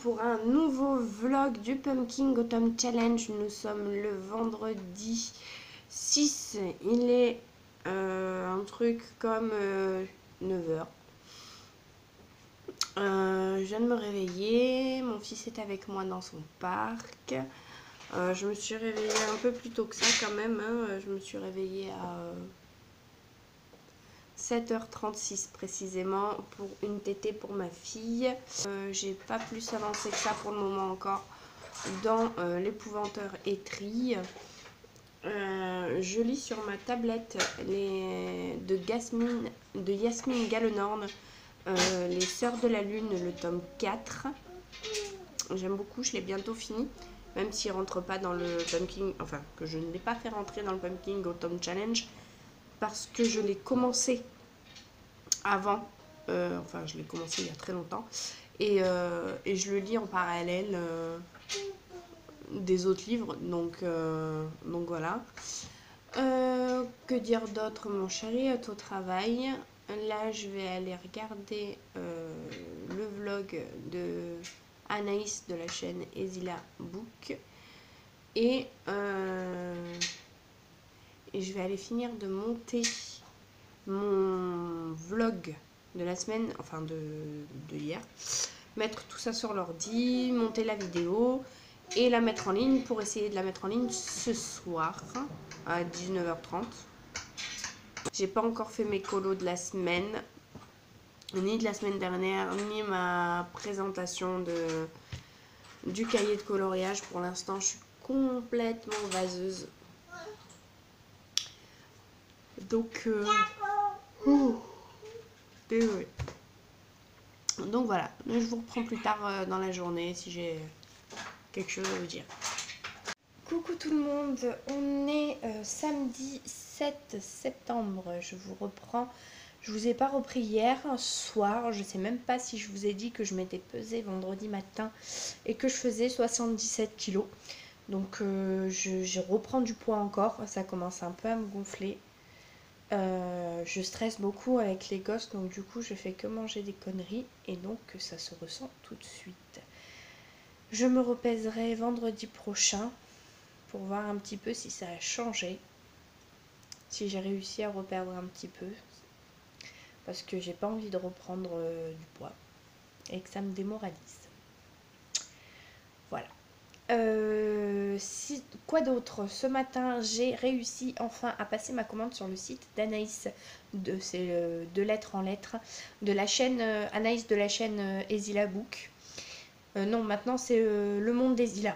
pour un nouveau vlog du Pumpkin Autumn Challenge. Nous sommes le vendredi 6. Il est un truc comme 9h. Je viens de me réveiller. Mon fils est avec moi dans son parc. Je me suis réveillée un peu plus tôt que ça quand même. Je me suis réveillée à 7h36 précisément pour une tétée pour ma fille. J'ai pas plus avancé que ça pour le moment encore dans l'épouvanteur étrie. Je lis sur ma tablette de Yasmine Galenorn, Les Sœurs de la Lune, le tome 4. J'aime beaucoup, je l'ai bientôt fini, même s'il rentre pas dans le Pumpkin, enfin que je ne l'ai pas fait rentrer dans le Pumpkin Autumn Challenge parce que je l'ai commencé avant, enfin je l'ai commencé il y a très longtemps et je le lis en parallèle des autres livres, donc voilà. Que dire d'autre mon chéri, à ton travail. Là je vais aller regarder le vlog de Anaïs de la chaîne Ezila Book et je vais aller finir de monter mon vlog de la semaine, enfin de hier, mettre tout ça sur l'ordi, monter la vidéo et la mettre en ligne pour essayer de la mettre en ligne ce soir à 19h30. J'ai pas encore fait mes colos de la semaine, ni de la semaine dernière, ni ma présentation du cahier de coloriage. Pour l'instant, je suis complètement vaseuse. Donc, désolée. Donc voilà, je vous reprends plus tard dans la journée si j'ai quelque chose à vous dire. Coucou tout le monde, on est samedi 7 septembre, je vous reprends. Je vous ai pas repris hier soir, je sais même pas si je vous ai dit que je m'étais pesée vendredi matin et que je faisais 77 kilos. Donc je reprends du poids encore, ça commence un peu à me gonfler. Je stresse beaucoup avec les gosses, donc du coup je fais que manger des conneries et donc ça se ressent tout de suite. Je me repèserai vendredi prochain pour voir un petit peu si ça a changé, si j'ai réussi à reperdre un petit peu, parce que j'ai pas envie de reprendre du poids et que ça me démoralise. Voilà. Quoi d'autre? Ce matin, j'ai réussi enfin à passer ma commande sur le site d'Anaïs, c'est de lettre en lettre, de la chaîne Anaïs de la chaîne Ezila Book. Non, maintenant c'est Le Monde d'Ezila.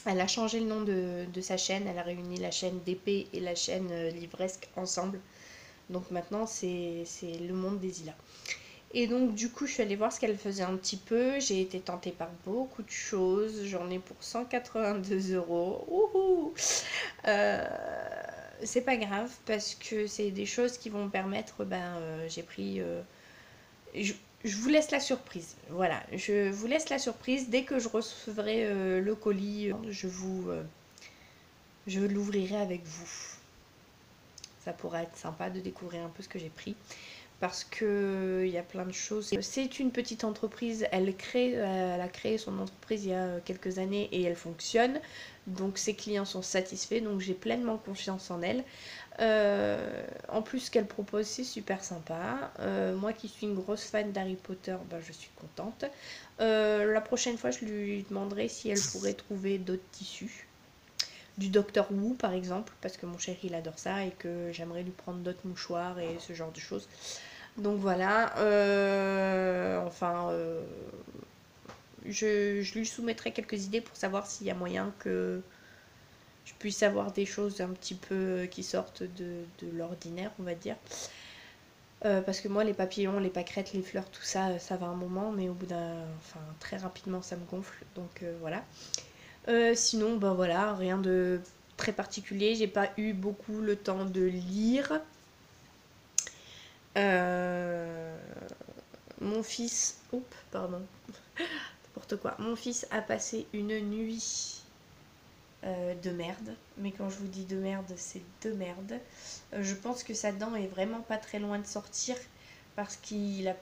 Elle a changé le nom de sa chaîne, elle a réuni la chaîne d'épée et la chaîne livresque ensemble. Donc maintenant c'est Le Monde d'Ezila. Et donc du coup je suis allée voir ce qu'elle faisait un petit peu. J'ai été tentée par beaucoup de choses. J'en ai pour 182 €. Wouhou! C'est pas grave parce que c'est des choses qui vont me permettre, j'ai pris... je vous laisse la surprise. Voilà, je vous laisse la surprise. Dès que je recevrai le colis, je l'ouvrirai avec vous. Ça pourrait être sympa de découvrir un peu ce que j'ai pris. Parce que il y a plein de choses. C'est une petite entreprise, elle a créé son entreprise il y a quelques années et elle fonctionne. Donc ses clients sont satisfaits, donc j'ai pleinement confiance en elle. En plus, ce qu'elle propose, c'est super sympa. Moi qui suis une grosse fan d'Harry Potter, je suis contente. La prochaine fois, je lui demanderai si elle pourrait trouver d'autres tissus. Du Docteur Who par exemple, parce que mon chéri il adore ça et que j'aimerais lui prendre d'autres mouchoirs et ce genre de choses. Donc voilà, je lui soumettrai quelques idées pour savoir s'il y a moyen que je puisse avoir des choses un petit peu qui sortent de l'ordinaire, on va dire. Parce que moi les papillons, les pâquerettes, les fleurs, tout ça, ça va un moment, mais au bout très rapidement ça me gonfle, donc voilà. Sinon, voilà, rien de très particulier, j'ai pas eu beaucoup le temps de lire. Mon fils, n'importe quoi. Mon fils a passé une nuit de merde. Mais quand je vous dis de merde, c'est de merde. Je pense que sa dent est vraiment pas très loin de sortir parce qu'il a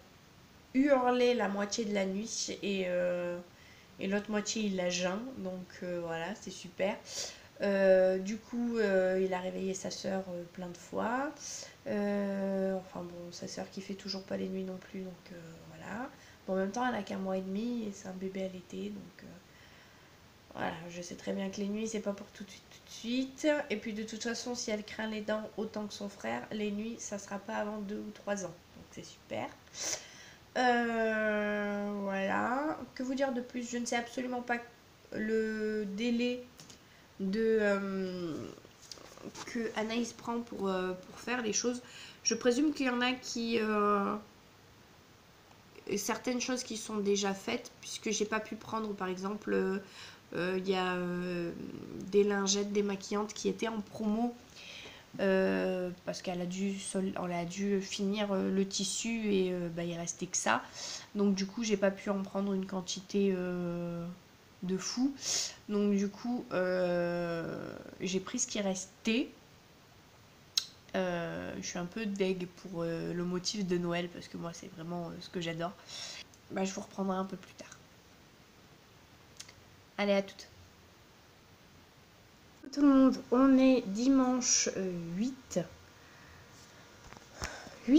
hurlé la moitié de la nuit et et l'autre moitié il la geint, donc voilà, c'est super. Du coup, il a réveillé sa sœur plein de fois. Enfin bon, sa sœur qui fait toujours pas les nuits non plus, donc voilà. Bon, en même temps, elle a qu'1 mois et demi et c'est un bébé allaité, donc voilà, je sais très bien que les nuits, c'est pas pour tout de suite, tout de suite. Et puis de toute façon, si elle craint les dents autant que son frère, les nuits, ça sera pas avant 2 ou 3 ans, donc c'est super. Voilà. Que vous dire de plus? Je ne sais absolument pas le délai que Anaïs prend pour faire les choses. Je présume qu'il y en a qui... certaines choses qui sont déjà faites, puisque j'ai pas pu prendre, par exemple, il y a des lingettes démaquillantes qui étaient en promo. Parce qu'elle a dû finir le tissu et il restait que ça, donc du coup j'ai pas pu en prendre une quantité de fou, donc du coup j'ai pris ce qui restait. Je suis un peu deg pour le motif de Noël parce que moi c'est vraiment ce que j'adore. Je vous reprendrai un peu plus tard. Allez, à toutes. Tout le monde, on est dimanche 8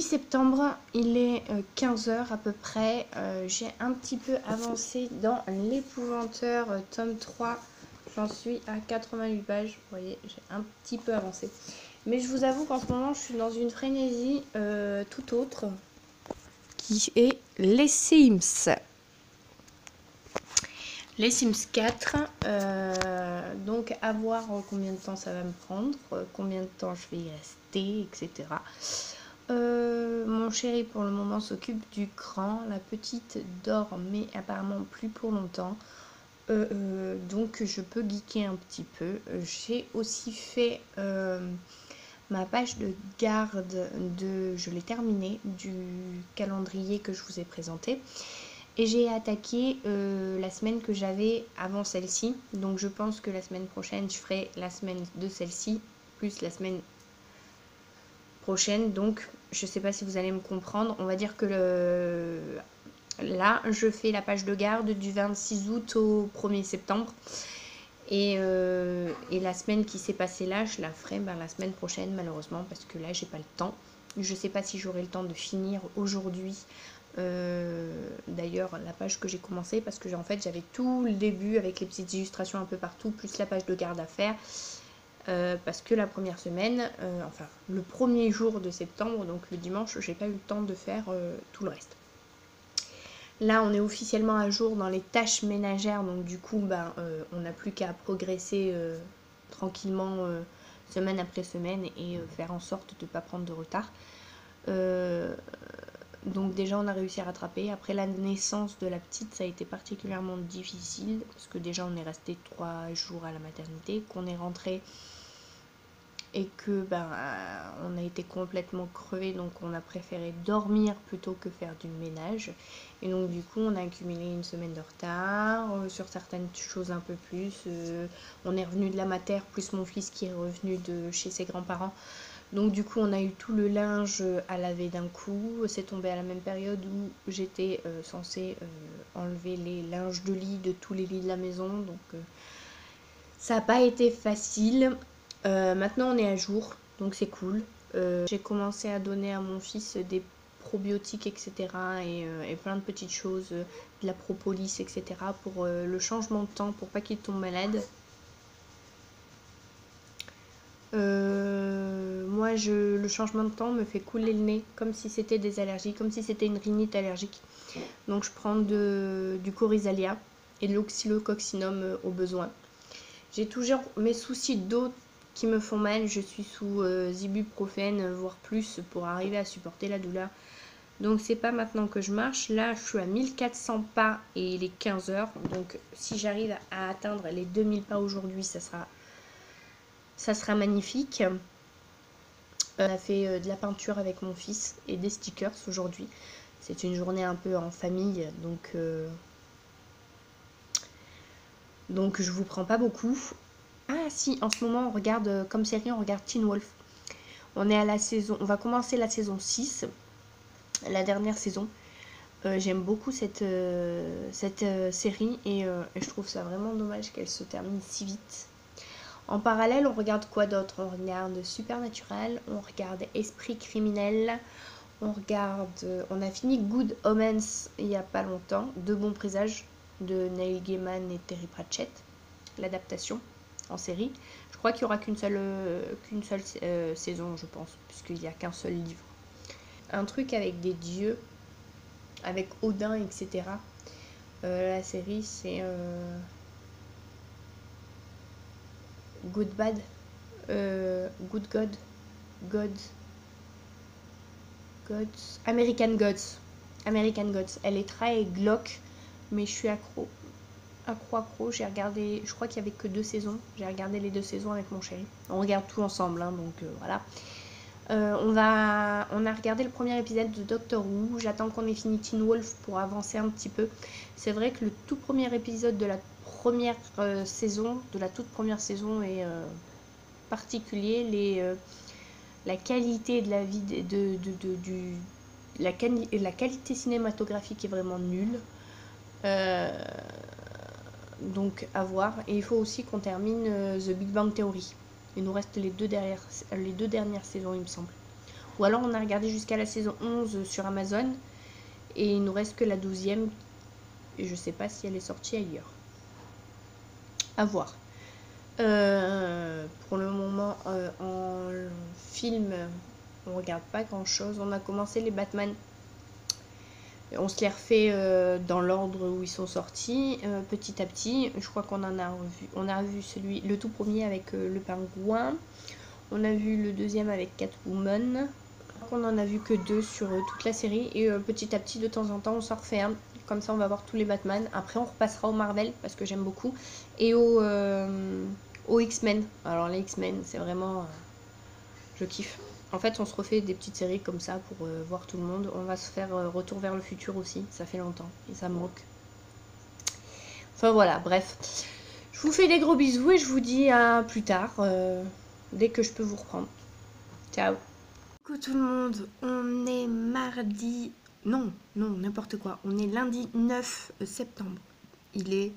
septembre, il est 15h à peu près. J'ai un petit peu avancé dans l'épouvanteur tome 3. J'en suis à 88 pages. Vous voyez, j'ai un petit peu avancé. Mais je vous avoue qu'en ce moment, je suis dans une frénésie tout autre, qui est les Sims. Les Sims 4. Donc, à voir combien de temps ça va me prendre, combien de temps je vais y rester, etc. Mon chéri pour le moment s'occupe du grand, la petite dort mais apparemment plus pour longtemps, donc je peux geeker un petit peu. J'ai aussi fait ma page de garde je l'ai terminée, du calendrier que je vous ai présenté, et j'ai attaqué la semaine que j'avais avant celle-ci, donc je pense que la semaine prochaine je ferai la semaine de celle-ci plus la semaine prochaine, donc je sais pas si vous allez me comprendre. On va dire que là je fais la page de garde du 26 août au 1er septembre et la semaine qui s'est passée là je la ferai la semaine prochaine malheureusement, parce que là j'ai pas le temps. Je sais pas si j'aurai le temps de finir aujourd'hui d'ailleurs la page que j'ai commencé, parce que en fait j'avais tout le début avec les petites illustrations un peu partout plus la page de garde à faire. Parce que la première semaine, enfin le premier jour de septembre, donc le dimanche, j'ai pas eu le temps de faire tout le reste. Là on est officiellement à jour dans les tâches ménagères, donc du coup on n'a plus qu'à progresser tranquillement semaine après semaine et faire en sorte de ne pas prendre de retard. Donc déjà on a réussi à rattraper. Après la naissance de la petite, ça a été particulièrement difficile parce que déjà on est resté 3 jours à la maternité, qu'on est rentré et que on a été complètement crevé, donc on a préféré dormir plutôt que faire du ménage, et donc du coup on a accumulé une semaine de retard sur certaines choses un peu plus. On est revenu de la mater plus mon fils qui est revenu de chez ses grands-parents, donc du coup on a eu tout le linge à laver d'un coup. C'est tombé à la même période où j'étais censée enlever les linges de lit de tous les lits de la maison, donc ça n'a pas été facile. Maintenant on est à jour, donc c'est cool. J'ai commencé à donner à mon fils des probiotiques, etc. et plein de petites choses, de la propolis, etc. pour le changement de temps, pour pas qu'il tombe malade. Moi le changement de temps me fait couler le nez comme si c'était des allergies, comme si c'était une rhinite allergique. Donc je prends du Corizalia et de l'oxylococcinum au besoin. J'ai toujours mes soucis d'eau qui me font mal, je suis sous ibuprofène voire plus pour arriver à supporter la douleur. Donc c'est pas maintenant que je marche. Là je suis à 1400 pas et il est 15h, donc si j'arrive à atteindre les 2000 pas aujourd'hui, ça sera magnifique. On a fait de la peinture avec mon fils et des stickers aujourd'hui. C'est une journée un peu en famille, donc je vous prends pas beaucoup. Ah si, en ce moment on regarde comme série, on regarde Teen Wolf. On est à la saison, on va commencer la saison 6, la dernière saison. J'aime beaucoup cette série et je trouve ça vraiment dommage qu'elle se termine si vite. En parallèle, on regarde quoi d'autre? On regarde Supernatural, on regarde Esprit criminel, on a fini Good Omens il n'y a pas longtemps, De bons présages de Neil Gaiman et Terry Pratchett, l'adaptation en série. Je crois qu'il n'y aura qu'une seule saison, je pense, puisqu'il n'y a qu'un seul livre. Un truc avec des dieux, avec Odin, etc. La série, c'est Good Bad, Good God, Gods, American Gods. Elle est très glauque, mais je suis accro. J'ai regardé, je crois qu'il n'y avait que 2 saisons. J'ai regardé les 2 saisons avec mon chéri. On regarde tout ensemble, hein, donc voilà. On a regardé le premier épisode de Doctor Who. J'attends qu'on ait fini Teen Wolf pour avancer un petit peu. C'est vrai que le tout premier épisode de la première saison, toute première saison est particulier. La qualité de la vie, la qualité cinématographique est vraiment nulle. Donc à voir. Et il faut aussi qu'on termine The Big Bang Theory. Il nous reste les deux dernières saisons, il me semble. Ou alors on a regardé jusqu'à la saison 11 sur Amazon. Et il nous reste que la 12e. Et je sais pas si elle est sortie ailleurs. À voir. Pour le moment, en film, on regarde pas grand chose. On a commencé les Batman. On se les refait dans l'ordre où ils sont sortis, petit à petit. Je crois qu'on a revu le tout premier avec le pingouin. On a vu le deuxième avec Catwoman. On en a vu que 2 sur toute la série. Et petit à petit, de temps en temps, on s'en refait un. Comme ça, on va voir tous les Batman. Après, on repassera au Marvel, parce que j'aime beaucoup. Et aux X-Men. Alors, les X-Men, c'est vraiment... je kiffe. En fait, on se refait des petites séries comme ça pour voir tout le monde. On va se faire Retour vers le futur aussi. Ça fait longtemps et ça me manque. Enfin voilà, bref. Je vous fais des gros bisous et je vous dis à plus tard, dès que je peux vous reprendre. Ciao. Coucou tout le monde, on est mardi... Non, n'importe quoi. On est lundi 9 septembre. Il est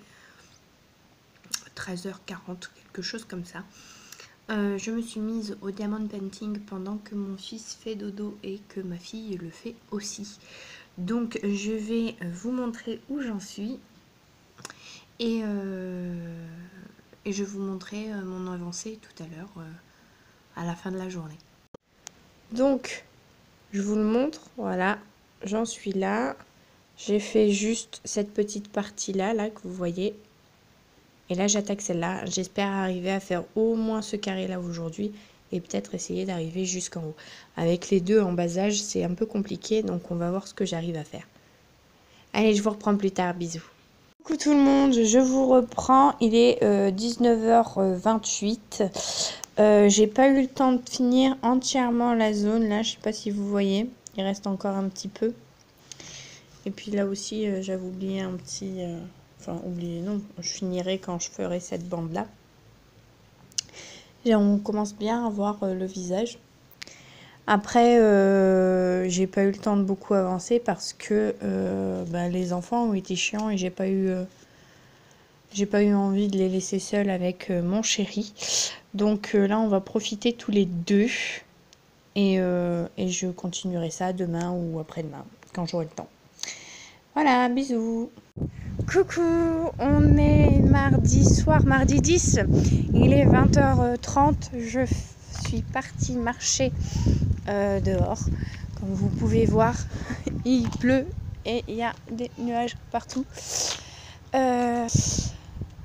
13h40, quelque chose comme ça. Je me suis mise au diamond painting pendant que mon fils fait dodo et que ma fille le fait aussi. Donc je vais vous montrer où j'en suis et je vais vous montrer mon avancée tout à l'heure à la fin de la journée. Donc je vous le montre, voilà, j'en suis là. J'ai fait juste cette petite partie là que vous voyez. Et là, j'attaque celle-là. J'espère arriver à faire au moins ce carré-là aujourd'hui. Et peut-être essayer d'arriver jusqu'en haut. Avec les deux en bas âge, c'est un peu compliqué. Donc, on va voir ce que j'arrive à faire. Allez, je vous reprends plus tard. Bisous. Coucou tout le monde, je vous reprends. Il est 19h28. J'ai pas eu le temps de finir entièrement la zone. Là, je sais pas si vous voyez. Il reste encore un petit peu. Et puis là aussi, j'avais oublié un petit... Enfin, oubliez, non, je finirai quand je ferai cette bande-là. Et on commence bien à voir le visage. Après, j'ai pas eu le temps de beaucoup avancer parce que les enfants ont été chiants et j'ai pas eu envie de les laisser seuls avec mon chéri. Donc là, on va profiter tous les deux. Et je continuerai ça demain ou après-demain, quand j'aurai le temps. Voilà, bisous. Coucou, on est mardi soir, mardi 10, il est 20h30, je suis partie marcher dehors, comme vous pouvez voir, il pleut et il y a des nuages partout.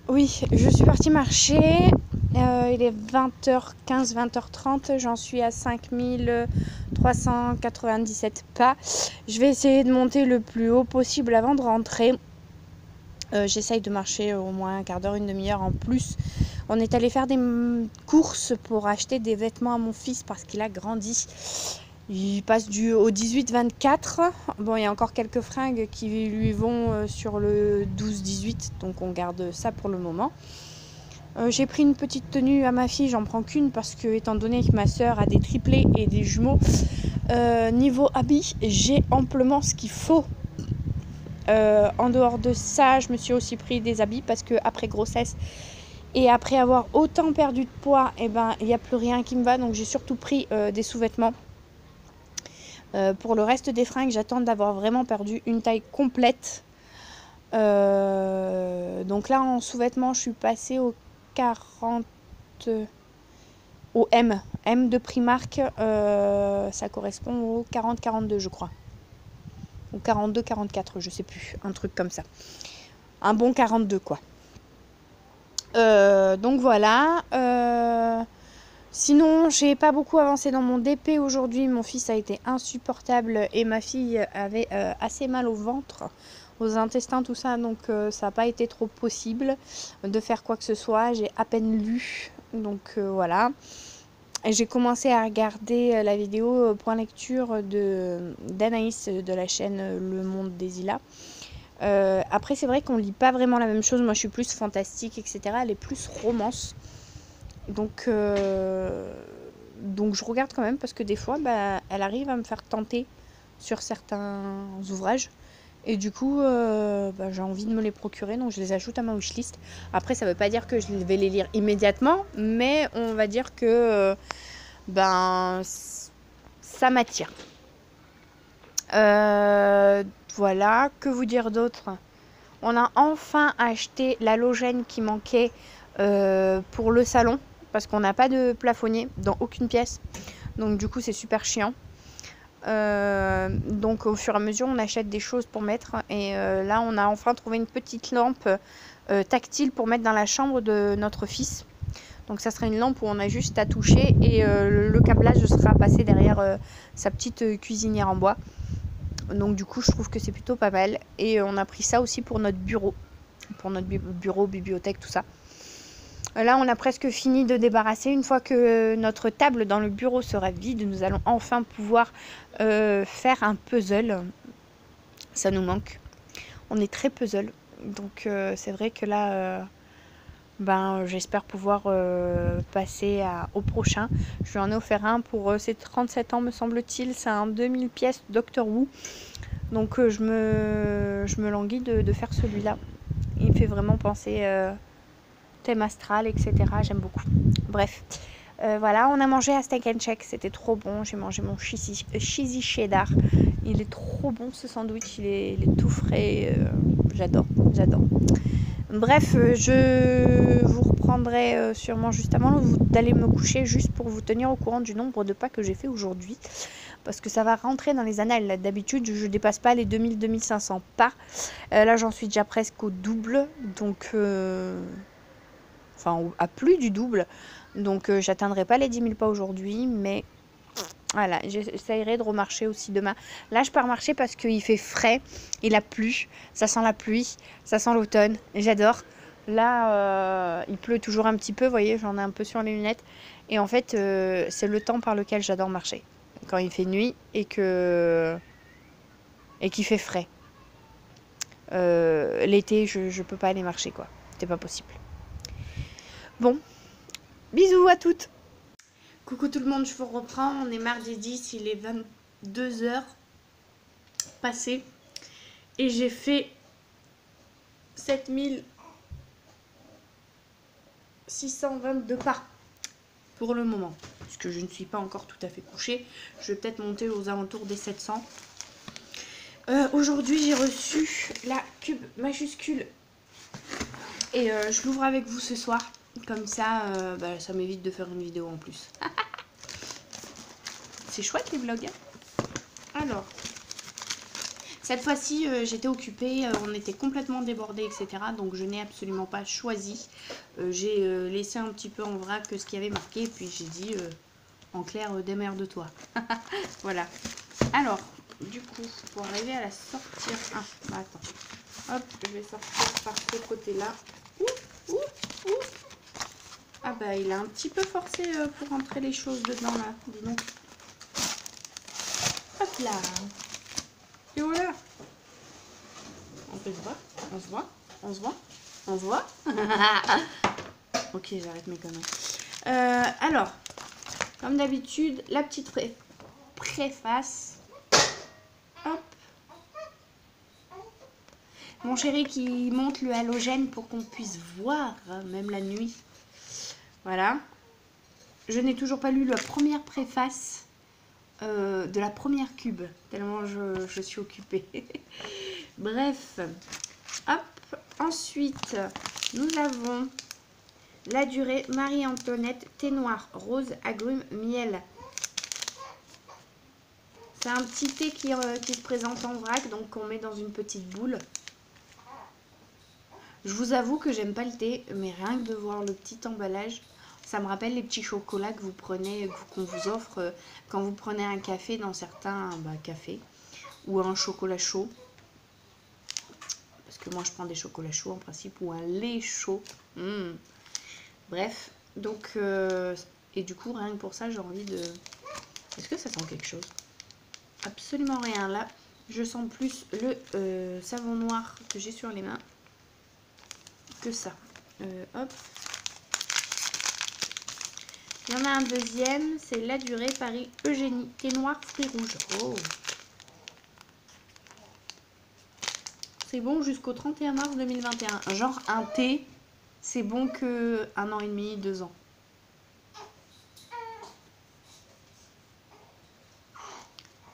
Oui, je suis partie marcher, il est 20h15, 20h30, j'en suis à 5397 pas. Je vais essayer de monter le plus haut possible avant de rentrer. J'essaye de marcher au moins un quart d'heure, une demi-heure en plus. On est allé faire des courses pour acheter des vêtements à mon fils parce qu'il a grandi. Il passe au 18-24. Bon, il y a encore quelques fringues qui lui vont sur le 12-18, donc on garde ça pour le moment. J'ai pris une petite tenue à ma fille, j'en prends qu'une parce que, étant donné que ma soeur a des triplés et des jumeaux, niveau habits, j'ai amplement ce qu'il faut. En dehors de ça, je me suis aussi pris des habits parce que après grossesse et après avoir autant perdu de poids, et ben il n'y a plus rien qui me va. Donc j'ai surtout pris des sous-vêtements. Pour le reste des fringues, j'attends d'avoir vraiment perdu une taille complète. Donc là en sous-vêtements, je suis passée au 40, au M de Primark. Ça correspond au 40-42 je crois. Ou 42-44, je sais plus, un truc comme ça. Un bon 42 quoi. Donc voilà. Sinon, j'ai pas beaucoup avancé dans mon DP aujourd'hui. Mon fils a été insupportable et ma fille avait assez mal au ventre, aux intestins, tout ça. Donc ça n'a pas été trop possible de faire quoi que ce soit. J'ai à peine lu. Donc voilà. Et j'ai commencé à regarder la vidéo point lecture d'Anaïs de la chaîne Le Monde des Ilas. Après, c'est vrai qu'on lit pas vraiment la même chose. Moi, je suis plus fantastique, etc. Elle est plus romance. Donc je regarde quand même parce que des fois, elle arrive à me faire tenter sur certains ouvrages. Et du coup, j'ai envie de me les procurer, donc je les ajoute à ma wishlist. Après, ça veut pas dire que je vais les lire immédiatement, mais on va dire que ça m'attire. Voilà, que vous dire d'autre? On a enfin acheté l'halogène qui manquait pour le salon, parce qu'on n'a pas de plafonnier dans aucune pièce. Donc du coup, c'est super chiant. Donc au fur et à mesure, on achète des choses pour mettre. Et là, on a enfin trouvé une petite lampe tactile pour mettre dans la chambre de notre fils. Donc ça sera une lampe où on a juste à toucher et le câblage sera passé derrière sa petite cuisinière en bois. Donc du coup, je trouve que c'est plutôt pas mal. Et on a pris ça aussi pour notre bureau. Pour notre bureau, bibliothèque, tout ça. Là, on a presque fini de débarrasser. Une fois que notre table dans le bureau sera vide, nous allons enfin pouvoir faire un puzzle. Ça nous manque. On est très puzzle. Donc c'est vrai que là, j'espère pouvoir passer au prochain. Je lui en ai offert un pour ses 37 ans, me semble-t-il. C'est un 2000 pièces Doctor Who. Donc je me languis de faire celui-là. Il me fait vraiment penser thème astral, etc. J'aime beaucoup. Bref, voilà, on a mangé à Steak and Shake, c'était trop bon. J'ai mangé mon cheesy cheddar. Il est trop bon ce sandwich, il est tout frais. J'adore. Bref, je vous reprendrai sûrement juste avant d'aller me coucher, juste pour vous tenir au courant du nombre de pas que j'ai fait aujourd'hui. Parce que ça va rentrer dans les annales. D'habitude, je ne dépasse pas les 2000-2500 pas. Là, j'en suis déjà presque au double. Donc, à plus du double. Donc, j'atteindrai pas les 10 000 pas aujourd'hui. Mais voilà, j'essayerai de remarcher aussi demain. Là, je pars marcher parce qu'il fait frais. Il a plu. Ça sent la pluie. Ça sent l'automne. J'adore. Là, il pleut toujours un petit peu. Vous voyez, j'en ai un peu sur les lunettes. Et en fait, c'est le temps par lequel j'adore marcher. Quand il fait nuit et qu'il fait frais. L'été, je peux pas aller marcher, quoi. C'est pas possible. Bon, bisous à toutes. Coucou tout le monde, je vous reprends. On est mardi 10, il est 22h passé. Et j'ai fait 7622 pas pour le moment. Puisque je ne suis pas encore tout à fait couchée. Je vais peut-être monter aux alentours des 700. Aujourd'hui, j'ai reçu la cube majuscule. Et je l'ouvre avec vous ce soir. Comme ça, ça m'évite de faire une vidéo en plus. C'est chouette les vlogs. Alors, cette fois-ci, j'étais occupée. On était complètement débordés, etc. Donc, je n'ai absolument pas choisi. J'ai laissé un petit peu en vrac ce qu'il y avait marqué. Et puis, j'ai dit, en clair, démerde-toi. Voilà. Alors, du coup, pour arriver à la sortir... attends. Hop, je vais sortir par ce côté-là. Ah il a un petit peu forcé pour rentrer les choses dedans là, dis donc. Hop là. Et voilà. On peut se voir, on se voit. Ok, j'arrête mes conneries. Alors, comme d'habitude, la petite préface. Hop. Mon chéri qui monte le halogène pour qu'on puisse voir, même la nuit. Voilà. Je n'ai toujours pas lu la première préface de la première cube, tellement je suis occupée. Bref. Hop. Ensuite, nous avons la durée Marie-Antoinette, thé noir, rose, agrumes, miel. C'est un petit thé qui se présente en vrac, donc qu'on met dans une petite boule. Je vous avoue que j'aime pas le thé, mais rien que de voir le petit emballage, ça me rappelle les petits chocolats que vous prenez, qu'on vous offre quand vous prenez un café dans certains cafés, ou un chocolat chaud. Parce que moi je prends des chocolats chauds en principe, ou un lait chaud. Bref, donc, et du coup rien que pour ça j'ai envie de... Est-ce que ça sent quelque chose? Absolument rien. Là, je sens plus le savon noir que j'ai sur les mains que ça. Hop. Il y en a un deuxième, c'est la durée Paris Eugénie, thé noir, fruits rouges. Oh. C'est bon jusqu'au 31 mars 2021. Genre un thé, c'est bon que 1 an et demi, 2 ans.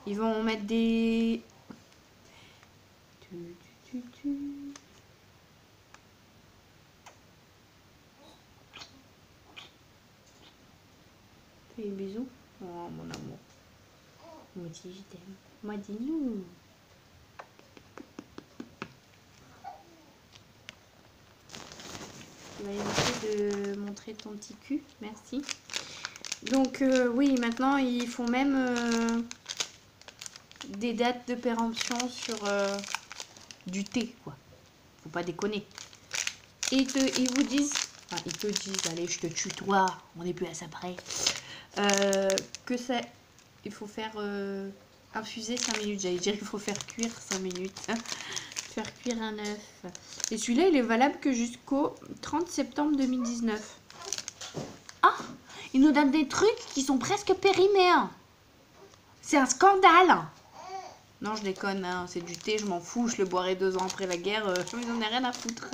Ils vont mettre des... Fais des bisous. Oh mon amour. Moi aussi je t'aime. Moi dis-nous. Tu vas éviter de montrer ton petit cul. Merci. Donc oui, maintenant ils font même des dates de péremption sur du thé, quoi. Faut pas déconner. Et ils vous disent, enfin ils te disent, allez je te tutoie, on n'est plus à ça près, que ça, il faut faire infuser 5 minutes, j'allais dire qu'il faut faire cuire 5 minutes, faire cuire un œuf. Et celui-là il est valable que jusqu'au 30 septembre 2019. Ah, ils nous donnent des trucs qui sont presque périmés, hein. C'est un scandale. Non, je déconne, hein. C'est du thé, je m'en fous, je le boirai 2 ans après la guerre, je n'en ai rien à foutre.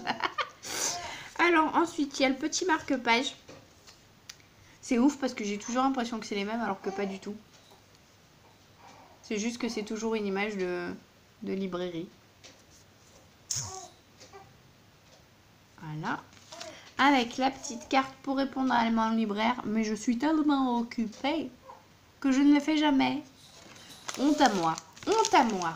Alors, ensuite, il y a le petit marque-page. C'est ouf parce que j'ai toujours l'impression que c'est les mêmes alors que pas du tout. C'est juste que c'est toujours une image de librairie. Voilà. Avec la petite carte pour répondre à mon libraire. Mais je suis tellement occupée que je ne le fais jamais. Honte à moi. Honte à moi.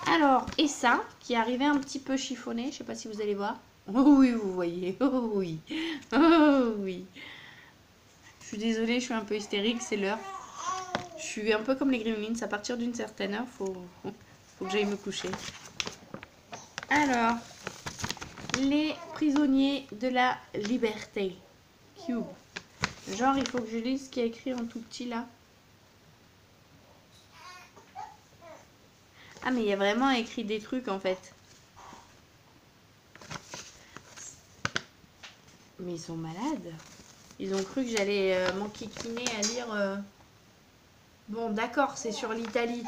Alors, et ça, qui est arrivé un petit peu chiffonné. Je sais pas si vous allez voir. Oh oui, vous voyez. Oh oui. Oh oui. Je suis désolée, je suis un peu hystérique, c'est l'heure. Je suis un peu comme les Gremlins. À partir d'une certaine heure, faut que j'aille me coucher. Alors, les prisonniers de la liberté. Cube. Genre, il faut que je lise ce qui est écrit en tout petit là. Ah, mais il y a vraiment écrit des trucs en fait. Mais ils sont malades. Ils ont cru que j'allais m'enquiquiner à lire... Bon, d'accord, c'est sur l'Italie.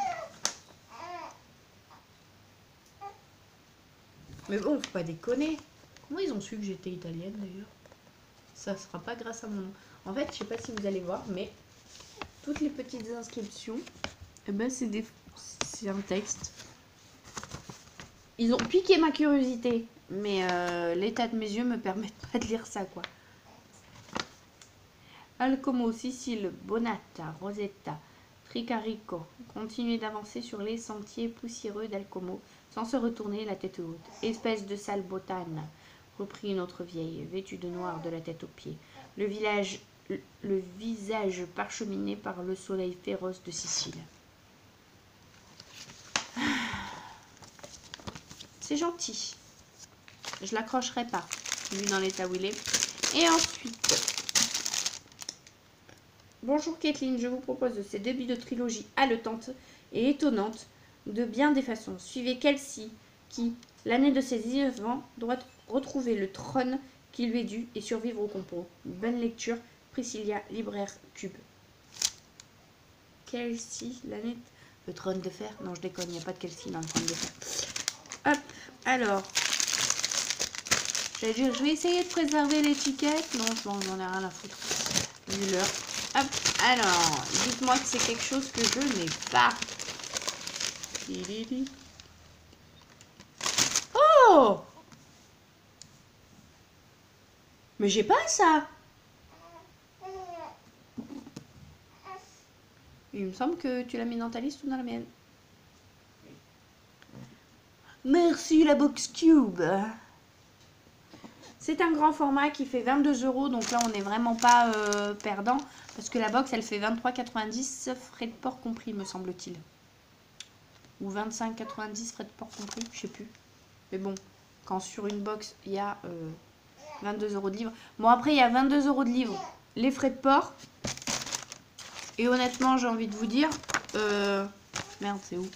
Mais bon, faut pas déconner. Comment ils ont su que j'étais italienne d'ailleurs? Ça sera pas grâce à mon nom. En fait, je sais pas si vous allez voir, mais toutes les petites inscriptions, eh ben, c'est un texte. Ils ont piqué ma curiosité, mais l'état de mes yeux me permet pas de lire ça, quoi. Alcomo, Sicile, Bonata, Rosetta, Tricarico. Continuez d'avancer sur les sentiers poussiéreux d'Alcomo, sans se retourner la tête haute. Espèce de sale botane, reprit une autre vieille, vêtue de noir de la tête aux pieds. Le visage parcheminé par le soleil féroce de Sicile. C'est gentil. Je l'accrocherai pas, vu dans l'état où il est. Et ensuite... Bonjour Kathleen, je vous propose de ces débuts de trilogie haletante et étonnante de bien des façons. Suivez Kelsey, qui, l'année de ses 19 ans, doit retrouver le trône qui lui est dû et survivre au complot. Bonne lecture, Priscilla, libraire Cube. Kelsey, l'année... Le trône de fer? Non, je déconne, il n'y a pas de Kelsey dans le trône de fer. Hop, alors. J'allais dire, je vais essayer de préserver l'étiquette. Non, bon, j'en ai rien à foutre. Vu l'heure. Hop, alors, dites-moi que c'est quelque chose que je n'ai pas. Oh! Mais j'ai pas ça. Il me semble que tu l'as mis dans ta liste ou dans la mienne. Merci la box cube. C'est un grand format qui fait 22 €, donc là on n'est vraiment pas perdant, parce que la box elle fait 23,90 frais de port compris me semble-t-il. Ou 25,90 frais de port compris, je sais plus. Mais bon, quand sur une box il y a 22 € de livre. Bon après il y a 22 € de livre, les frais de port. Et honnêtement j'ai envie de vous dire, merde c'est où?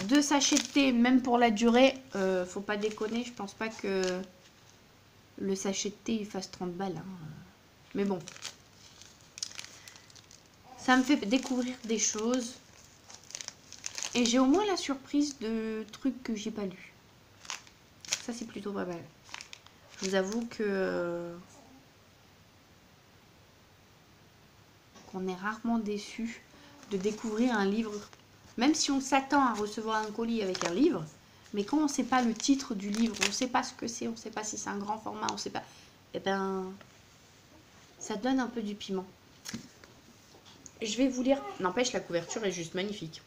2 sachets de thé, même pour la durée, faut pas déconner, je pense pas que le sachet de thé il fasse 30 balles. Hein. Mais bon, ça me fait découvrir des choses. Et j'ai au moins la surprise de trucs que j'ai pas lus. Ça c'est plutôt pas mal. Je vous avoue que qu'on est rarement déçu de découvrir un livre. Même si on s'attend à recevoir un colis avec un livre, mais quand on ne sait pas le titre du livre, on ne sait pas ce que c'est, on ne sait pas si c'est un grand format, on ne sait pas, eh ben, ça donne un peu du piment. Je vais vous lire, n'empêche la couverture est juste magnifique.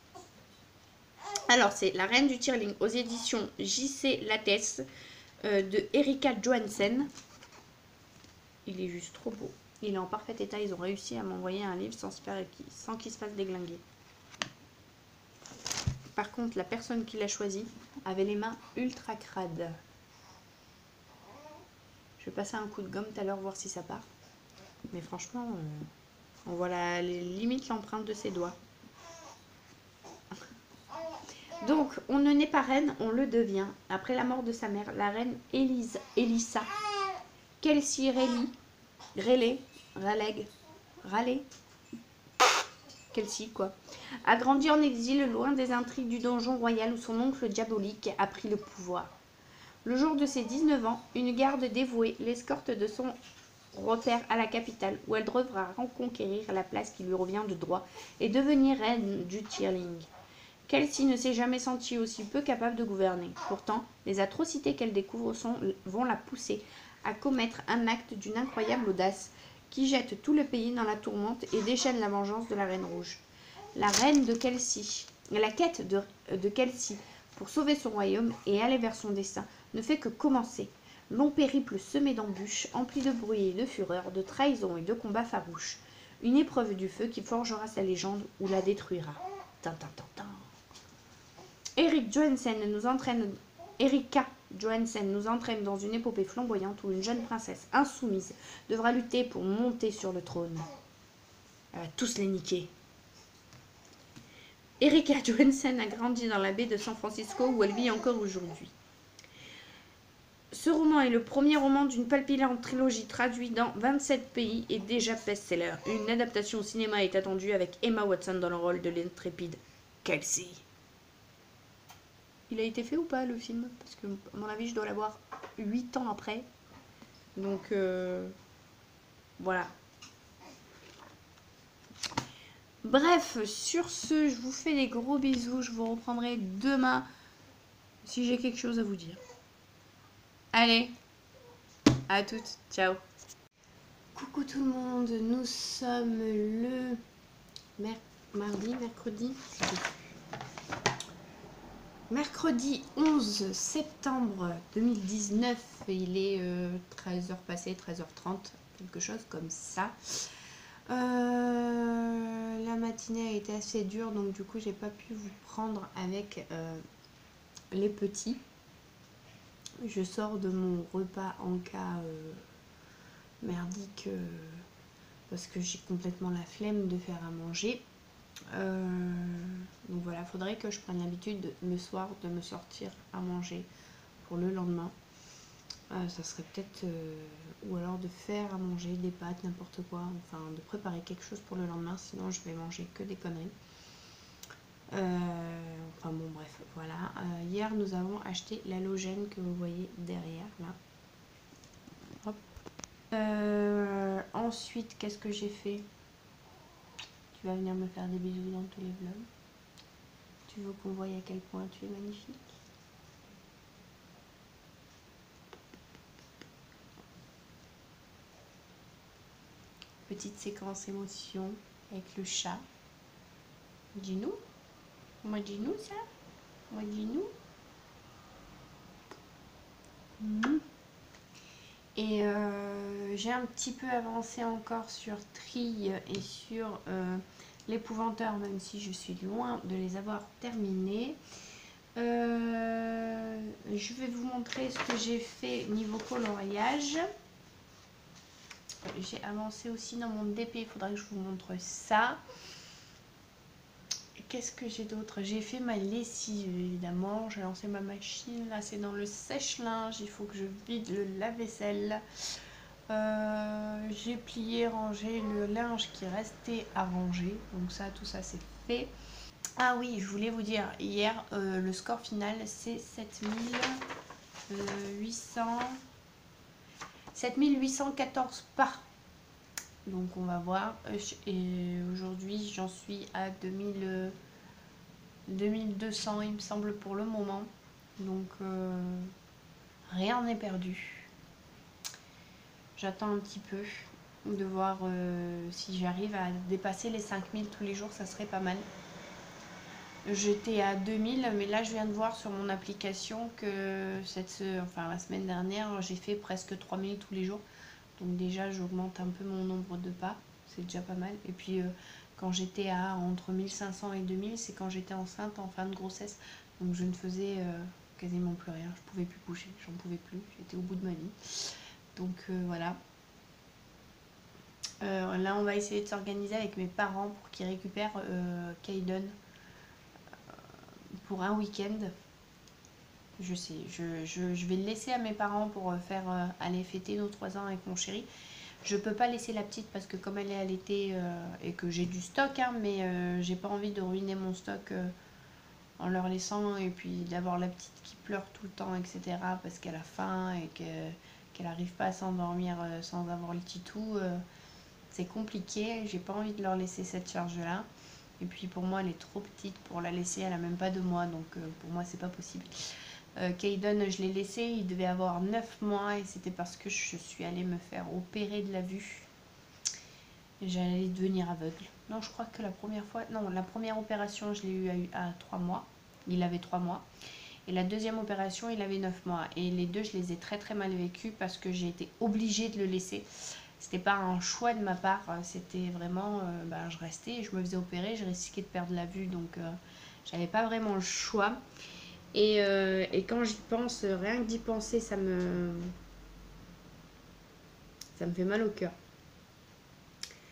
Alors c'est La Reine du Tirling aux éditions J.C. Lattès de Erika Johansen. Il est juste trop beau. Il est en parfait état, ils ont réussi à m'envoyer un livre sans qu'il se fasse déglinguer. Par contre, la personne qui l'a choisi avait les mains ultra crades. Je vais passer un coup de gomme tout à l'heure, voir si ça part. Mais franchement, on voit limite l'empreinte de ses doigts. Donc, on ne naît pas reine, on le devient. Après la mort de sa mère, la reine Elissa Kelsey Raleigh, Kelsey quoi, a grandi en exil loin des intrigues du donjon royal où son oncle diabolique a pris le pouvoir. Le jour de ses 19 ans, une garde dévouée l'escorte de son repère à la capitale où elle devra reconquérir la place qui lui revient de droit et devenir reine du Tirling. Kelsey ne s'est jamais sentie aussi peu capable de gouverner. Pourtant, les atrocités qu'elle découvre vont la pousser à commettre un acte d'une incroyable audace qui jette tout le pays dans la tourmente et déchaîne la vengeance de la Reine Rouge. La quête de Kelsey pour sauver son royaume et aller vers son destin ne fait que commencer. Long périple semé d'embûches, empli de bruit et de fureur, de trahison et de combats farouches. Une épreuve du feu qui forgera sa légende ou la détruira. Erika Johansen nous entraîne dans une épopée flamboyante où une jeune princesse insoumise devra lutter pour monter sur le trône. Elle va tous les niquer. Erika Johansen a grandi dans la baie de San Francisco où elle vit encore aujourd'hui. Ce roman est le premier roman d'une palpitante trilogie traduite dans 27 pays et déjà best-seller. Une adaptation au cinéma est attendue avec Emma Watson dans le rôle de l'intrépide Kelsey. Il a été fait ou pas le film? Parce que à mon avis je dois l'avoir 8 ans après. Donc voilà. Bref, sur ce, je vous fais des gros bisous. Je vous reprendrai demain si j'ai quelque chose à vous dire. Allez, à toutes, ciao. Coucou tout le monde, nous sommes le mercredi 11 septembre 2019. Il est 13h passé, 13h30, quelque chose comme ça. La matinée a été assez dure, donc du coup j'ai pas pu vous prendre avec les petits. Je sors de mon repas en cas merdique parce que j'ai complètement la flemme de faire à manger. Donc voilà, faudrait que je prenne l'habitude le soir de me sortir à manger pour le lendemain. Ça serait peut-être ou alors de faire à manger des pâtes, n'importe quoi, enfin de préparer quelque chose pour le lendemain, sinon je vais manger que des conneries. Enfin bon bref, voilà. Hier nous avons acheté l'halogène que vous voyez derrière là. Hop. Ensuite, qu'est-ce que j'ai fait? Tu vas venir me faire des bisous dans tous les vlogs. Tu veux qu'on voie à quel point tu es magnifique? Petite séquence émotion avec le chat. Dis-nous. Moi dis-nous ça. Moi dis-nous. Et j'ai un petit peu avancé encore sur Trille et sur l'épouvanteur, même si je suis loin de les avoir terminés. Je vais vous montrer ce que j'ai fait niveau coloriage. J'ai avancé aussi dans mon DP, il faudra que je vous montre ça. Qu'est-ce que j'ai d'autre? J'ai fait ma lessive évidemment, j'ai lancé ma machine, là c'est dans le sèche-linge, il faut que je vide le lave-vaisselle. J'ai plié, rangé le linge qui restait à ranger, donc ça, tout ça c'est fait. Ah oui, je voulais vous dire, hier le score final c'est 7814 pas. Donc on va voir. Et aujourd'hui j'en suis à 2200 il me semble pour le moment. Donc rien n'est perdu. J'attends un petit peu de voir si j'arrive à dépasser les 5000 tous les jours, ça serait pas mal. J'étais à 2000, mais là je viens de voir sur mon application que la semaine dernière j'ai fait presque 3000 tous les jours. Donc déjà j'augmente un peu mon nombre de pas, c'est déjà pas mal. Et puis quand j'étais à entre 1500 et 2000, c'est quand j'étais enceinte en fin de grossesse. Donc je ne faisais quasiment plus rien, je pouvais plus bouger, j'en pouvais plus, j'étais au bout de ma vie. Donc voilà. Là on va essayer de s'organiser avec mes parents pour qu'ils récupèrent Kaiden pour un week-end. Je sais, je vais le laisser à mes parents pour faire aller fêter nos 3 ans avec mon chéri. Je peux pas laisser la petite parce que comme elle est allaitée et que j'ai du stock, hein, mais j'ai pas envie de ruiner mon stock en leur laissant, et puis d'avoir la petite qui pleure tout le temps, etc. parce qu'elle a faim et qu'elle n'arrive pas à s'endormir sans avoir le titou. C'est compliqué, j'ai pas envie de leur laisser cette charge-là. Et puis pour moi, elle est trop petite pour la laisser, elle a même pas 2 mois, donc pour moi, c'est pas possible. Kaiden, je l'ai laissé, il devait avoir 9 mois et c'était parce que je suis allée me faire opérer de la vue. J'allais devenir aveugle. Non, je crois que la première fois, non, la première opération, je l'ai eu à 3 mois. Il avait 3 mois. Et la deuxième opération, il avait 9 mois. Et les deux, je les ai très très mal vécus parce que j'ai été obligée de le laisser. C'était pas un choix de ma part, c'était vraiment, je restais, je me faisais opérer, je risquais de perdre la vue, donc j'avais pas vraiment le choix. Et quand j'y pense, rien que d'y penser, ça me fait mal au cœur.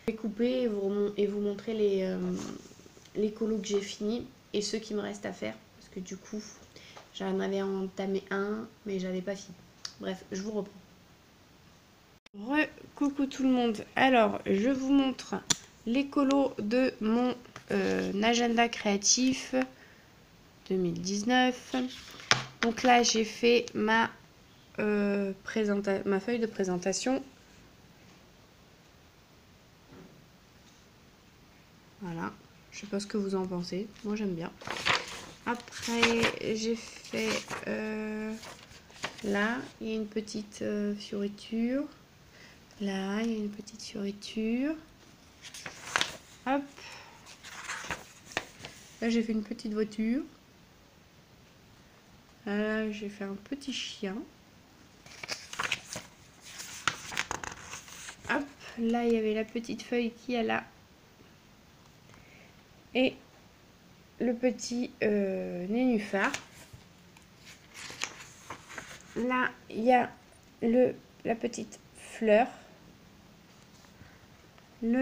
Je vais couper et vous montrer les colos que j'ai finis et ceux qui me restent à faire, parce que du coup, j'en avais entamé un, mais j'avais pas fini. Bref, je vous reprends. Coucou tout le monde. Alors, je vous montre les colos de mon agenda créatif 2019. Donc là, j'ai fait ma feuille de présentation. Voilà. Je sais pas ce que vous en pensez. Moi, j'aime bien. Après, j'ai fait là, il y a une petite fioriture. Là, il y a une petite fioriture. Hop. Là, j'ai fait une petite voiture. Là, j'ai fait un petit chien. Hop. Là, il y avait la petite feuille qui est là. Et le petit nénuphar. Là, il y a la petite fleur. Le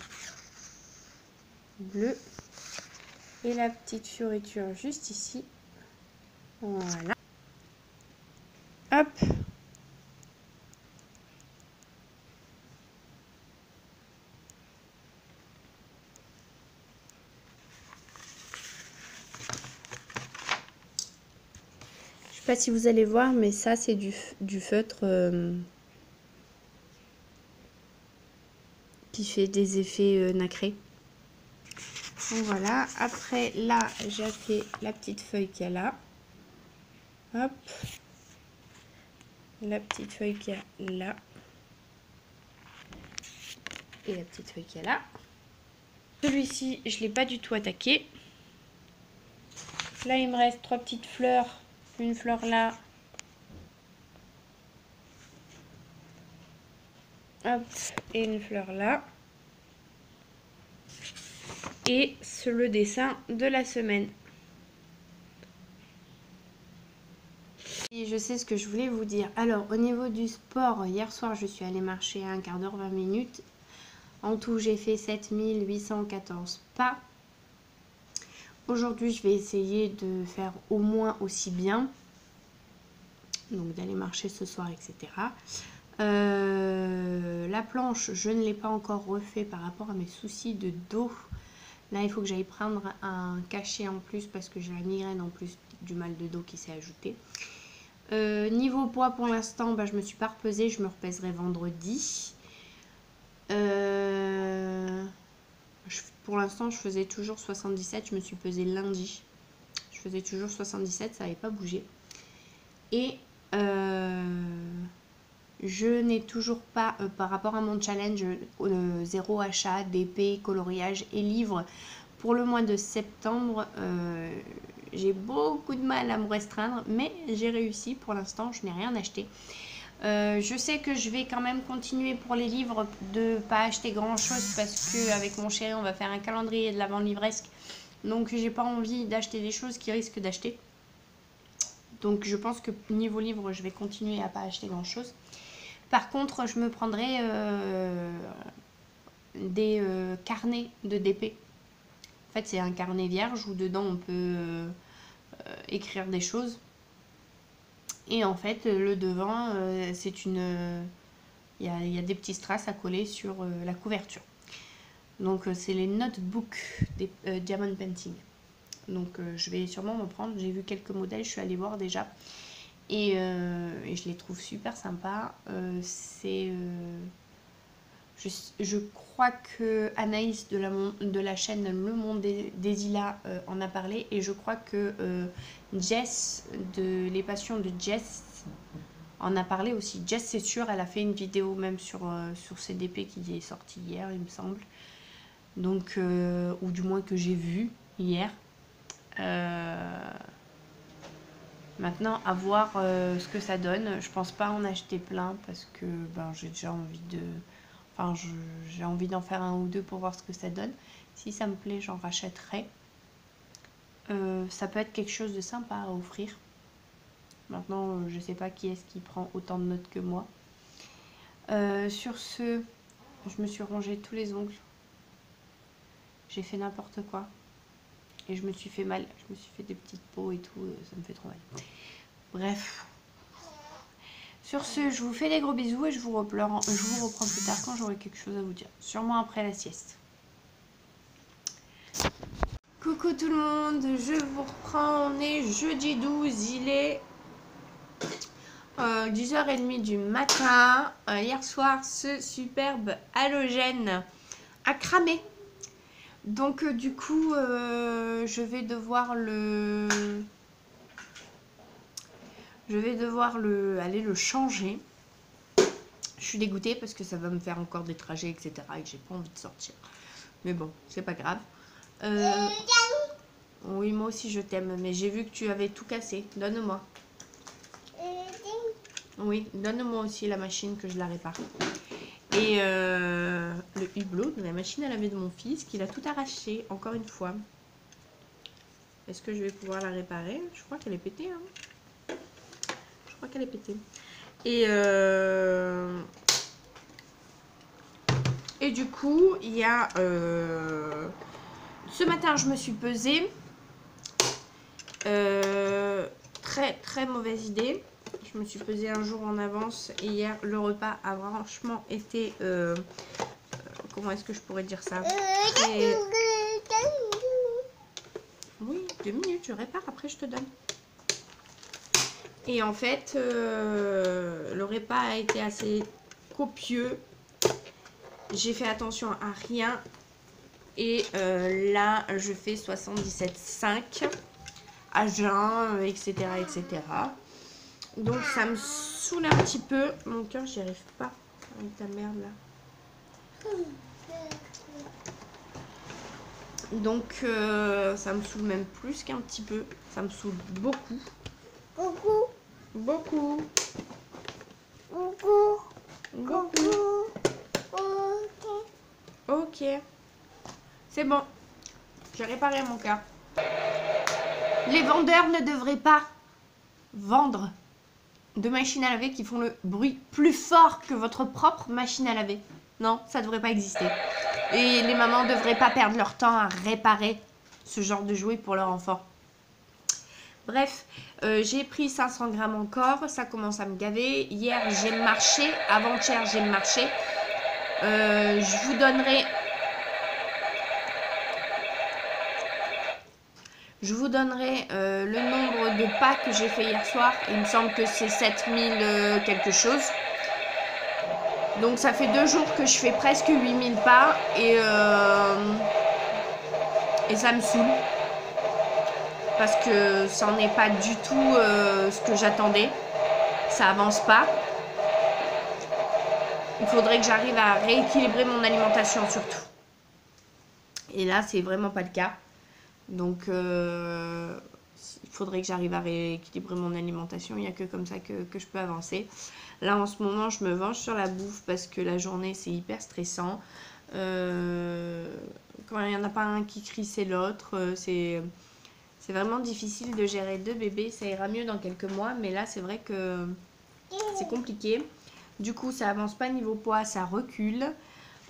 bleu. Et la petite fioriture juste ici. Voilà. Hop. pas si vous allez voir, mais ça c'est du feutre qui fait des effets nacrés. Donc voilà, après là j'ai fait la petite feuille qu'il y a là. Hop. La petite feuille qu'il y a là. Et la petite feuille qu'il y a là. Celui-ci, je ne l'ai pas du tout attaqué. Là, il me reste 3 petites fleurs. Une fleur là. Hop. Et une fleur là. Et c'est le dessin de la semaine. Et je sais ce que je voulais vous dire. Alors, au niveau du sport, hier soir, je suis allée marcher un quart d'heure, 20 minutes. En tout, j'ai fait 7814 pas. Aujourd'hui, je vais essayer de faire au moins aussi bien. Donc, d'aller marcher ce soir, etc. La planche, je ne l'ai pas encore refait par rapport à mes soucis de dos. Là, il faut que j'aille prendre un cachet en plus parce que j'ai la migraine en plus du mal de dos qui s'est ajouté. Niveau poids, pour l'instant, je me suis pas repesée. Je me repèserai vendredi. Pour l'instant, je faisais toujours 77. Je me suis pesée lundi. Je faisais toujours 77. Ça n'avait pas bougé. Et je n'ai toujours pas, par rapport à mon challenge, 0 achat d'épée, coloriage et livres pour le mois de septembre. J'ai beaucoup de mal à me restreindre, mais j'ai réussi. Pour l'instant, je n'ai rien acheté. Je sais que je vais quand même continuer pour les livres de ne pas acheter grand chose parce qu'avec mon chéri, on va faire un calendrier de l'avant livresque. Donc, j'ai pas envie d'acheter des choses qui risquent d'acheter. Donc, je pense que niveau livre, je vais continuer à pas acheter grand chose. Par contre, je me prendrai des carnets de DP. En fait, c'est un carnet vierge où dedans on peut écrire des choses. Et en fait, le devant, c'est une... Il y a des petits strass à coller sur la couverture. Donc, c'est les notebooks des Diamond Painting. Donc, je vais sûrement me prendre. J'ai vu quelques modèles, je suis allée voir déjà. Et je les trouve super sympas. Je crois que Anaïs de la chaîne Le Monde des Ilas en a parlé. Et je crois que Jess, de Les Passions de Jess, en a parlé aussi. Jess, c'est sûr, elle a fait une vidéo même sur CDP qui est sortie hier, il me semble. Donc, ou du moins que j'ai vu hier. Maintenant, à voir ce que ça donne. Je pense pas en acheter plein parce que j'ai déjà envie de... Enfin, j'ai envie d'en faire un ou deux pour voir ce que ça donne. Si ça me plaît, j'en rachèterai. Ça peut être quelque chose de sympa à offrir. Maintenant, je sais pas qui est-ce qui prend autant de notes que moi. Sur ce, je me suis rongé tous les ongles. J'ai fait n'importe quoi. Et je me suis fait mal. Je me suis fait des petites peaux et tout. Ça me fait trop mal. Bref. Sur ce, je vous fais des gros bisous et je vous reprends plus tard quand j'aurai quelque chose à vous dire. Sûrement après la sieste. Coucou tout le monde, je vous reprends. On est jeudi 12. Il est 10h30 du matin. Hier soir, ce superbe halogène a cramé. Donc du coup, je vais devoir aller le changer. Je suis dégoûtée parce que ça va me faire encore des trajets, etc. et que j'ai pas envie de sortir. Mais bon, c'est pas grave. Oui, moi aussi je t'aime, mais j'ai vu que tu avais tout cassé. Donne-moi. Oui, donne-moi aussi la machine que je la répare. Et le hublot de la machine à laver de mon fils qu'il a tout arraché, encore une fois. Est-ce que je vais pouvoir la réparer? Je crois qu'elle est pétée. Hein. Je crois qu'elle est pétée. Et du coup, il y a... ce matin, je me suis pesée. Très, très mauvaise idée. Je me suis pesée un jour en avance. Et hier, le repas a franchement été... comment est-ce que je pourrais dire ça? Très... Oui, 2 minutes, je répare, après je te donne. Et en fait, le repas a été assez copieux. J'ai fait attention à rien. Et là, je fais 77,5 à jeun, etc., etc. Donc, ça me saoule un petit peu. Mon cœur, j'y arrive pas avec ta merde là. Donc, ça me saoule même plus qu'un petit peu. Ça me saoule beaucoup. Coucou. Beaucoup. Coucou. Beaucoup. Ok. Ok. C'est bon. J'ai réparé mon cœur. Les vendeurs ne devraient pas vendre de machines à laver qui font le bruit plus fort que votre propre machine à laver. Non, ça devrait pas exister. Et les mamans ne devraient pas perdre leur temps à réparer ce genre de jouets pour leur enfant. Bref, j'ai pris 500 grammes encore. Ça commence à me gaver. Hier, j'ai marché. Avant-hier, j'ai marché. Je vous donnerai... le nombre de pas que j'ai fait hier soir. Il me semble que c'est 7000 quelque chose. Donc ça fait 2 jours que je fais presque 8000 pas. Et ça me saoule. Parce que ça n'en est pas du tout ce que j'attendais. Ça avance pas. Il faudrait que j'arrive à rééquilibrer mon alimentation surtout. Et là, c'est vraiment pas le cas. Donc, il faudrait que j'arrive à rééquilibrer mon alimentation. Il n'y a que comme ça que je peux avancer. Là, en ce moment, je me venge sur la bouffe parce que la journée, c'est hyper stressant. Quand il n'y en a pas un qui crie, c'est l'autre. C'est vraiment difficile de gérer 2 bébés. Ça ira mieux dans quelques mois. Mais là, c'est vrai que c'est compliqué. Du coup, ça avance pas niveau poids, ça recule.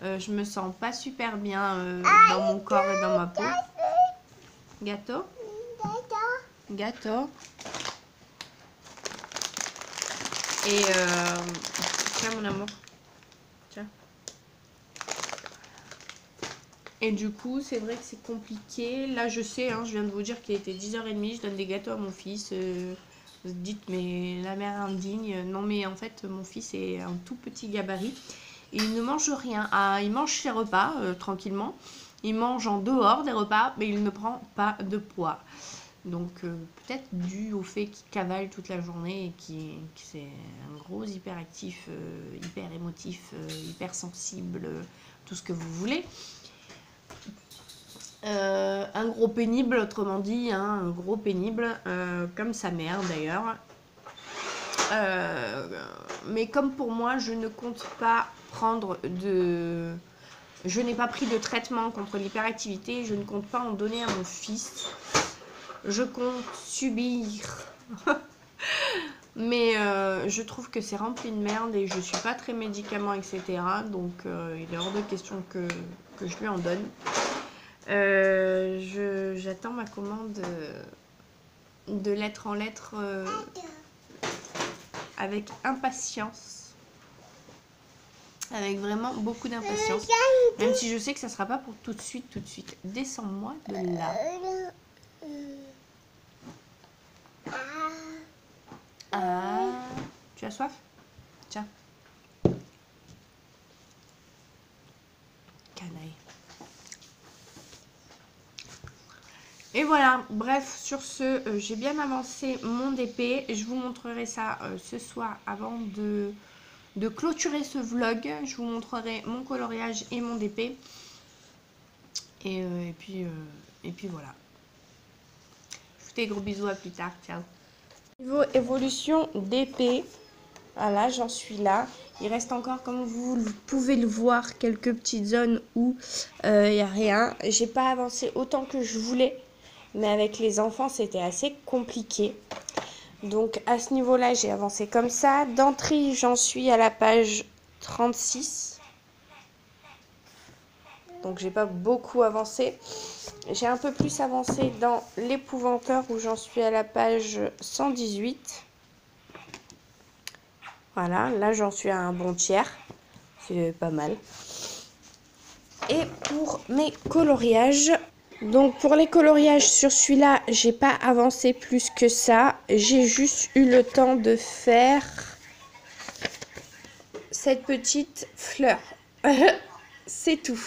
Je me sens pas super bien dans mon corps et dans ma peau. Gâteau? Gâteau. Et tiens mon amour. Tiens. Et du coup, c'est vrai que c'est compliqué. Là, je sais, hein, je viens de vous dire qu'il était 10h30. Je donne des gâteaux à mon fils. Vous dites, mais la mère indigne. Non, mais en fait, mon fils est un tout petit gabarit. Et il ne mange rien. Ah, il mange ses repas tranquillement. Il mange en dehors des repas, mais il ne prend pas de poids. Donc, peut-être dû au fait qu'il cavale toute la journée et que c'est un gros hyperactif, hyper émotif, hyper sensible, tout ce que vous voulez. Un gros pénible, autrement dit, hein, un gros pénible, comme sa mère d'ailleurs. Mais comme pour moi, je ne compte pas prendre de... Je n'ai pas pris de traitement contre l'hyperactivité, je ne compte pas en donner à mon fils. Je compte subir. Mais je trouve que c'est rempli de merde et je suis pas très médicament, etc. Donc il est hors de question que je lui en donne. J'attends ma commande de lettre en lettre avec impatience. Avec vraiment beaucoup d'impatience. Même si je sais que ça sera pas pour tout de suite, tout de suite. Descends-moi de là. Ah, tu as soif? Tiens. Canaille. Et voilà, bref, sur ce, j'ai bien avancé mon DP. Je vous montrerai ça ce soir avant de clôturer ce vlog. Je vous montrerai mon coloriage et mon DP. Et puis voilà. Je vous fais des gros bisous, à plus tard, ciao. Niveau évolution d'épée, voilà, j'en suis là. Il reste encore, comme vous pouvez le voir, quelques petites zones où il n'y a rien. J'ai pas avancé autant que je voulais, mais avec les enfants, c'était assez compliqué. Donc à ce niveau-là, j'ai avancé comme ça. D'entrée, j'en suis à la page 36. Donc j'ai pas beaucoup avancé. J'ai un peu plus avancé dans l'épouvanteur où j'en suis à la page 118. Voilà, là j'en suis à un bon tiers. C'est pas mal. Et pour mes coloriages, Donc pour les coloriages sur celui-là, j'ai pas avancé plus que ça. J'ai juste eu le temps de faire cette petite fleur. C'est tout.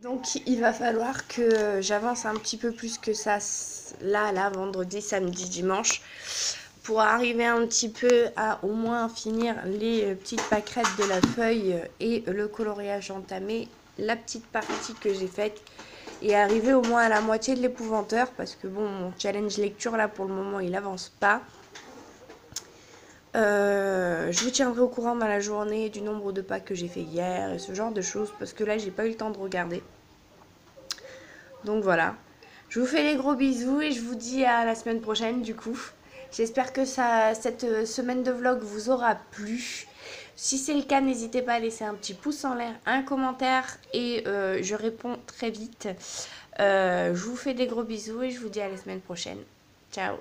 Donc il va falloir que j'avance un petit peu plus que ça là, vendredi, samedi, dimanche, pour arriver un petit peu à au moins finir les petites pâquerettes de la feuille et le coloriage entamé, la petite partie que j'ai faite, et arriver au moins à la moitié de l'épouvanteur, parce que bon, mon challenge lecture là pour le moment il avance pas. Je vous tiendrai au courant dans la journée du nombre de pas que j'ai fait hier et ce genre de choses, parce que là j'ai pas eu le temps de regarder. Donc voilà, je vous fais les gros bisous et je vous dis à la semaine prochaine du coup. J'espère que cette semaine de vlog vous aura plu. Si c'est le cas, n'hésitez pas à laisser un petit pouce en l'air, un commentaire, et je réponds très vite. Je vous fais des gros bisous et je vous dis à la semaine prochaine. Ciao!